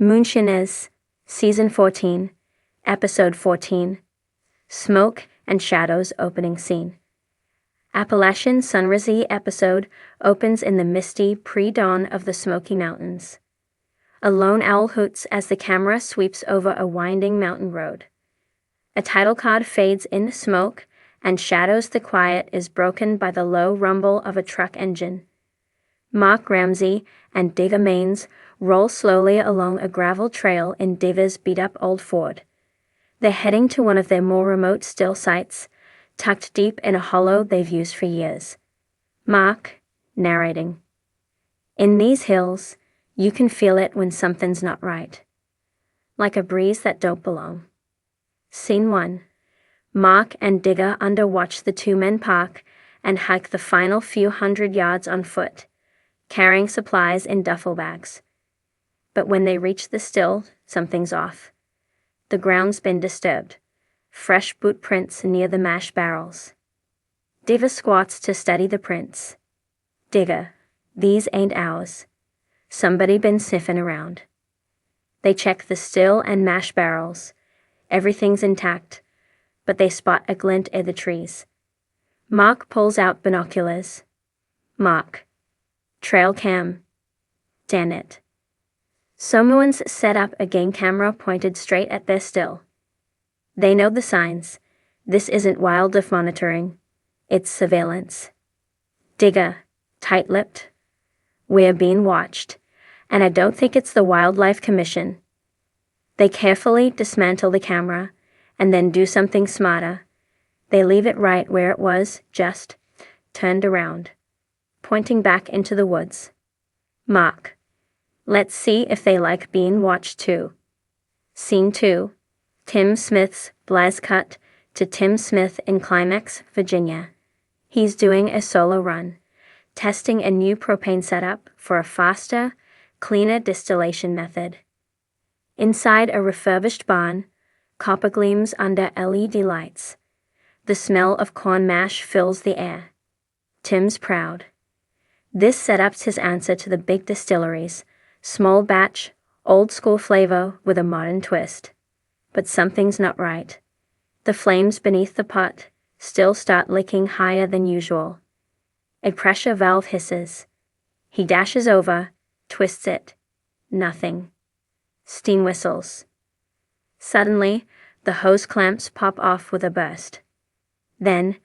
Moonshiners, Season 14, Episode 14, Smoke and Shadows opening scene. Appalachian Sunrisey episode opens in the misty pre-dawn of the Smoky Mountains. A lone owl hoots as the camera sweeps over a winding mountain road. A title card fades in smoke, and shadows the quiet is broken by the low rumble of a truck engine. Mark Ramsey and Digger Maines roll slowly along a gravel trail in Digger's beat-up old Ford. They're heading to one of their more remote still sites, tucked deep in a hollow they've used for years. Mark, narrating. In these hills, you can feel it when something's not right. Like a breeze that don't belong. Scene 1. Mark and Digger underwatch the two men park and hike the final few hundred yards on foot, carrying supplies in duffel bags. But when they reach the still, something's off. The ground's been disturbed. Fresh boot prints near the mash barrels. Digger squats to study the prints. Digger, these ain't ours. Somebody been sniffing around. They check the still and mash barrels. Everything's intact, but they spot a glint in the trees. Mark pulls out binoculars. Mark. Trail cam. Damn it. Someone's set up a game camera pointed straight at their still. They know the signs. This isn't wildlife monitoring. It's surveillance. Digger, tight-lipped. We're being watched, and I don't think it's the Wildlife Commission. They carefully dismantle the camera, and then do something smarter. They leave it right where it was, just turned around, pointing back into the woods. Mark. Let's see if they like being watched too. Scene 2. Tim Smith's blast cut to Tim Smith in Climax, Virginia. He's doing a solo run, testing a new propane setup for a faster, cleaner distillation method. Inside a refurbished barn, copper gleams under LED lights. The smell of corn mash fills the air. Tim's proud. This setup's his answer to the big distilleries. Small batch, old school flavor with a modern twist. But something's not right. The flames beneath the pot still start licking higher than usual. A pressure valve hisses. He dashes over, twists it. Nothing. Steam whistles. Suddenly, the hose clamps pop off with a burst. Then,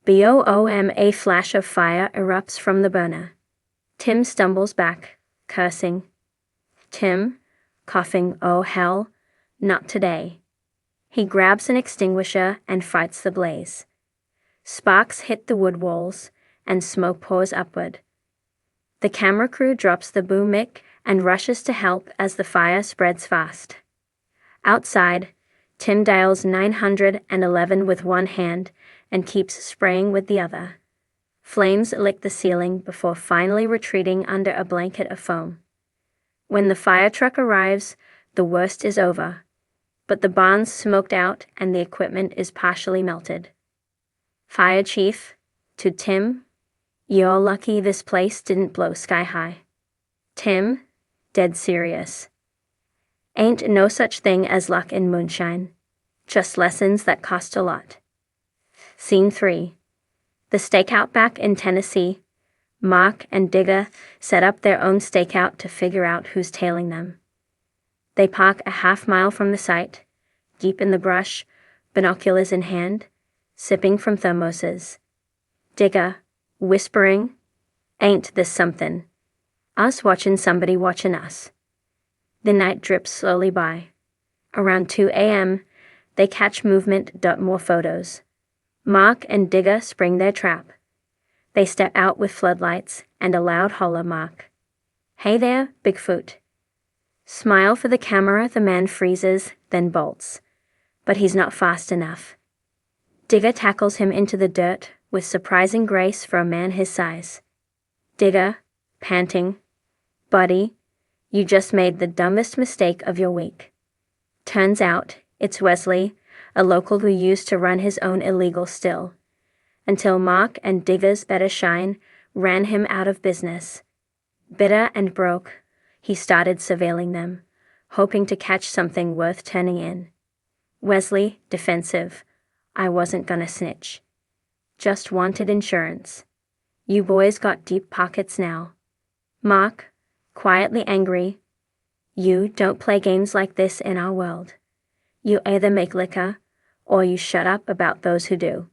boom, a flash of fire erupts from the burner. Tim stumbles back, cursing. Tim, coughing, oh hell, not today. He grabs an extinguisher and fights the blaze. Sparks hit the wood walls, and smoke pours upward. The camera crew drops the boom mic and rushes to help as the fire spreads fast. Outside, Tim dials 911 with one hand and keeps spraying with the other. Flames lick the ceiling before finally retreating under a blanket of foam. When the fire truck arrives, the worst is over, but the barn's smoked out and the equipment is partially melted. Fire chief, to Tim, you're lucky this place didn't blow sky high. Tim, dead serious. Ain't no such thing as luck in moonshine, just lessons that cost a lot. Scene 3. The stakeout back in Tennessee. Mark and Digger set up their own stakeout to figure out who's tailing them. They park a half-mile from the site, deep in the brush, binoculars in hand, sipping from thermoses. Digger, whispering, ain't this something? Us watching somebody watching us. The night drips slowly by. Around 2 a.m., they catch movement. More photos. Mark and Digger spring their trap. They step out with floodlights and a loud holler. Mark. Hey there, Bigfoot. Smile for the camera. The man freezes, then bolts. But he's not fast enough. Digger tackles him into the dirt with surprising grace for a man his size. Digger, panting. Buddy, you just made the dumbest mistake of your week. Turns out, it's Wesley, a local who used to run his own illegal still. Until Mark and Digger's better shine ran him out of business. Bitter and broke, he started surveilling them, hoping to catch something worth turning in. Wesley, defensive. I wasn't gonna snitch. Just wanted insurance. You boys got deep pockets now. Mark, quietly angry. You don't play games like this in our world. You either make liquor, or you shut up about those who do.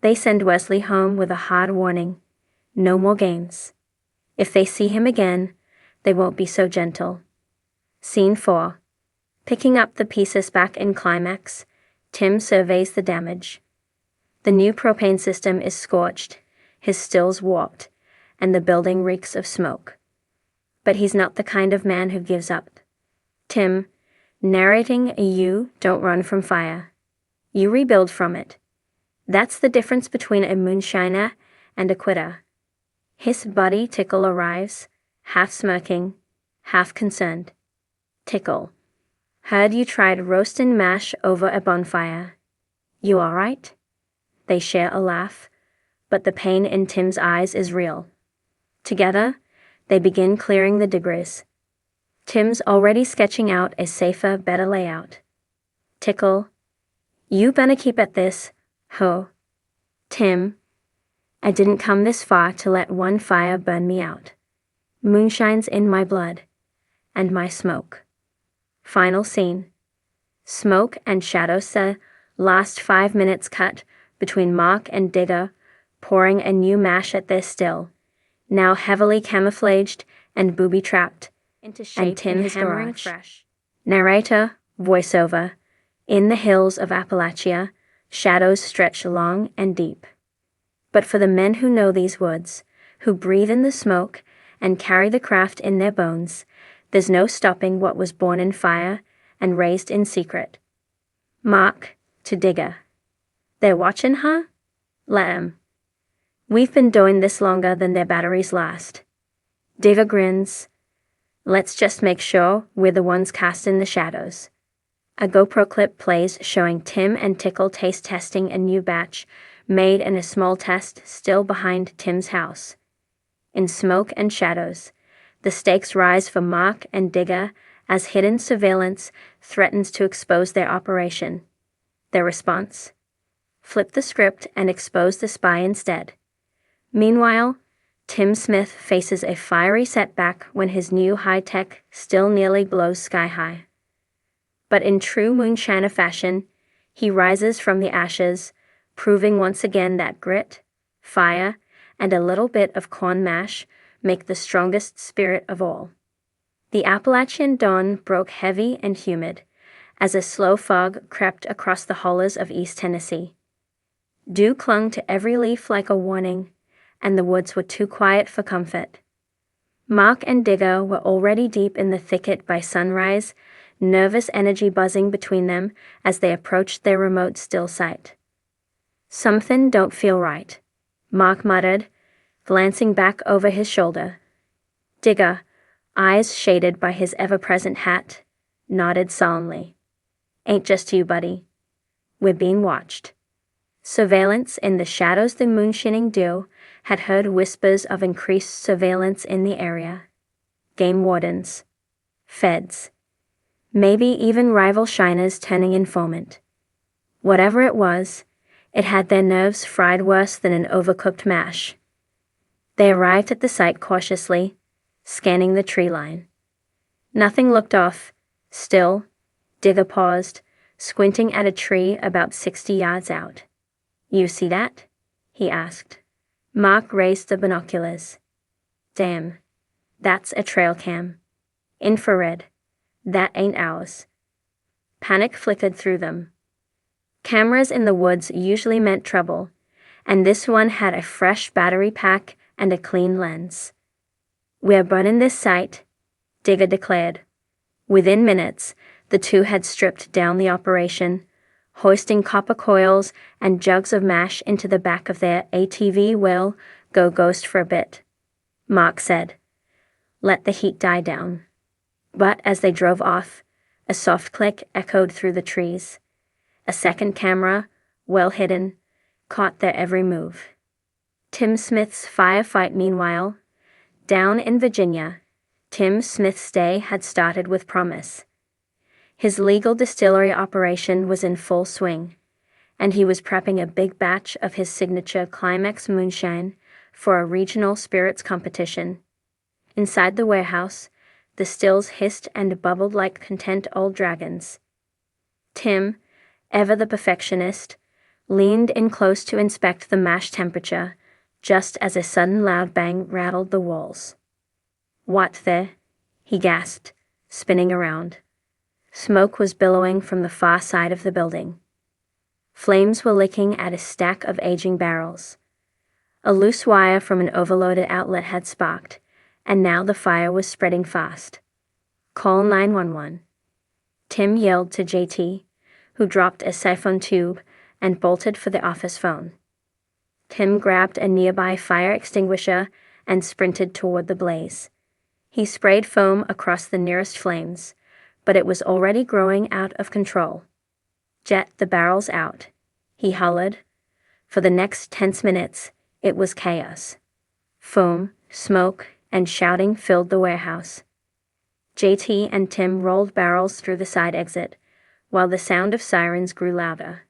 They send Wesley home with a hard warning. No more games. If they see him again, they won't be so gentle. Scene 4. Picking up the pieces back in climax, Tim surveys the damage. The new propane system is scorched, his stills warped, and the building reeks of smoke. But he's not the kind of man who gives up. Tim, narrating, you don't run from fire. You rebuild from it. That's the difference between a moonshiner and a quitter. His buddy Tickle arrives, half smirking, half concerned. Tickle, heard you tried roastin' mash over a bonfire. You all right? They share a laugh, but the pain in Tim's eyes is real. Together, they begin clearing the debris. Tim's already sketching out a safer, better layout. Tickle, you better keep at this, ho. Tim, I didn't come this far to let one fire burn me out. Moonshine's in my blood, and my smoke. Final scene. Smoke and shadows. Last 5 minutes cut between Mark and Digger, pouring a new mash at their still, now heavily camouflaged and booby-trapped, into shape and Tim in his garage. Fresh. Narrator, voiceover. In the hills of Appalachia, shadows stretch long and deep. But for the men who know these woods, who breathe in the smoke and carry the craft in their bones, there's no stopping what was born in fire and raised in secret. Mark, to Digger. They're watching, huh? Let 'em. We've been doing this longer than their batteries last. Digger grins. Let's just make sure we're the ones casting the shadows. A GoPro clip plays showing Tim and Tickle taste testing a new batch made in a small test still behind Tim's house. In smoke and shadows, the stakes rise for Mark and Digger as hidden surveillance threatens to expose their operation. Their response? Flip the script and expose the spy instead. Meanwhile, Tim Smith faces a fiery setback when his new high-tech still nearly blows sky-high. But in true moonshiner fashion, he rises from the ashes, proving once again that grit, fire, and a little bit of corn mash make the strongest spirit of all. The Appalachian dawn broke heavy and humid, as a slow fog crept across the hollows of East Tennessee. Dew clung to every leaf like a warning, and the woods were too quiet for comfort. Mark and Digger were already deep in the thicket by sunrise, nervous energy buzzing between them as they approached their remote still site. Something don't feel right, Mark muttered, glancing back over his shoulder. Digger, eyes shaded by his ever-present hat, nodded solemnly. Ain't just you, buddy. We're being watched. Surveillance in the shadows the moonshining dew had heard whispers of increased surveillance in the area. Game wardens. Feds. Maybe even rival shiners turning informant. Whatever it was, it had their nerves fried worse than an overcooked mash. They arrived at the site cautiously, scanning the tree line. Nothing looked off. Still, Digger paused, squinting at a tree about 60 yards out. You see that? He asked. Mark raised the binoculars. Damn, that's a trail cam. Infrared. That ain't ours. Panic flickered through them. Cameras in the woods usually meant trouble, and this one had a fresh battery pack and a clean lens. We're burning this site, Digger declared. Within minutes, the two had stripped down the operation, hoisting copper coils and jugs of mash into the back of their ATV. Will go ghost for a bit, Mark said. Let the heat die down. But as they drove off, a soft click echoed through the trees. A second camera, well hidden, caught their every move. Tim Smith's firefight, meanwhile, down in Virginia, Tim Smith's day had started with promise. His legal distillery operation was in full swing, and he was prepping a big batch of his signature Climax moonshine for a regional spirits competition. Inside the warehouse, the stills hissed and bubbled like content old dragons. Tim, ever the perfectionist, leaned in close to inspect the mash temperature, just as a sudden loud bang rattled the walls. "What the?" he gasped, spinning around. Smoke was billowing from the far side of the building. Flames were licking at a stack of aging barrels. A loose wire from an overloaded outlet had sparked, and now the fire was spreading fast. "Call 911. Tim yelled to JT, who dropped a siphon tube and bolted for the office phone. Tim grabbed a nearby fire extinguisher and sprinted toward the blaze. He sprayed foam across the nearest flames, but it was already growing out of control. "Jet the barrels out," he hollered. For the next tense minutes, it was chaos. Foam, smoke, and shouting filled the warehouse. JT and Tim rolled barrels through the side exit, while the sound of sirens grew louder.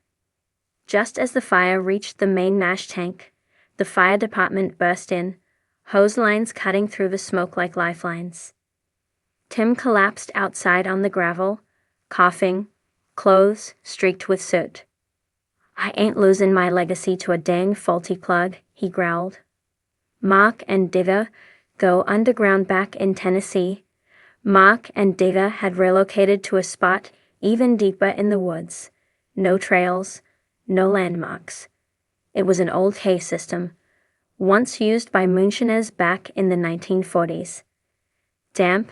Just as the fire reached the main mash tank, the fire department burst in, hose lines cutting through the smoke like lifelines. Tim collapsed outside on the gravel, coughing, clothes streaked with soot. "I ain't losing my legacy to a dang faulty plug," he growled. Mark and Digger go underground back in Tennessee. Mark and Digger had relocated to a spot even deeper in the woods. No trails, no landmarks. It was an old hay system, once used by moonshiners back in the 1940s. Damp,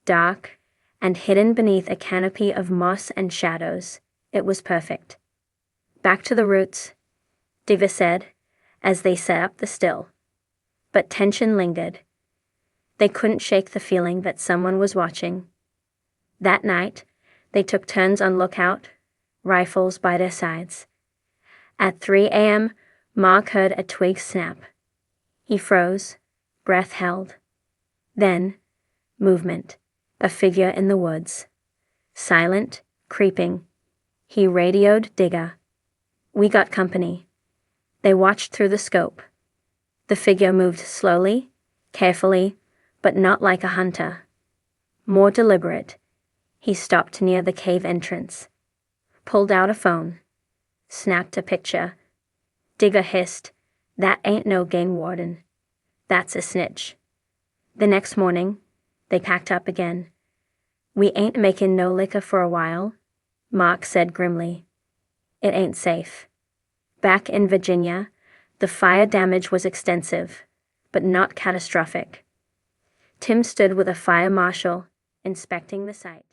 dark, and hidden beneath a canopy of moss and shadows, it was perfect. "Back to the roots," Digger said, as they set up the still. But tension lingered. They couldn't shake the feeling that someone was watching. That night, they took turns on lookout, rifles by their sides. At 3 a.m., Mark heard a twig snap. He froze, breath held. Then, movement, a figure in the woods. Silent, creeping. He radioed Digger. "We got company." They watched through the scope. The figure moved slowly, carefully, but not like a hunter. More deliberate. He stopped near the cave entrance. Pulled out a phone. Snapped a picture. Digger hissed, "That ain't no game warden. That's a snitch." The next morning, they packed up again. "We ain't making no liquor for a while," Mark said grimly. "It ain't safe." Back in Virginia, the fire damage was extensive, but not catastrophic. Tim stood with a fire marshal, inspecting the site.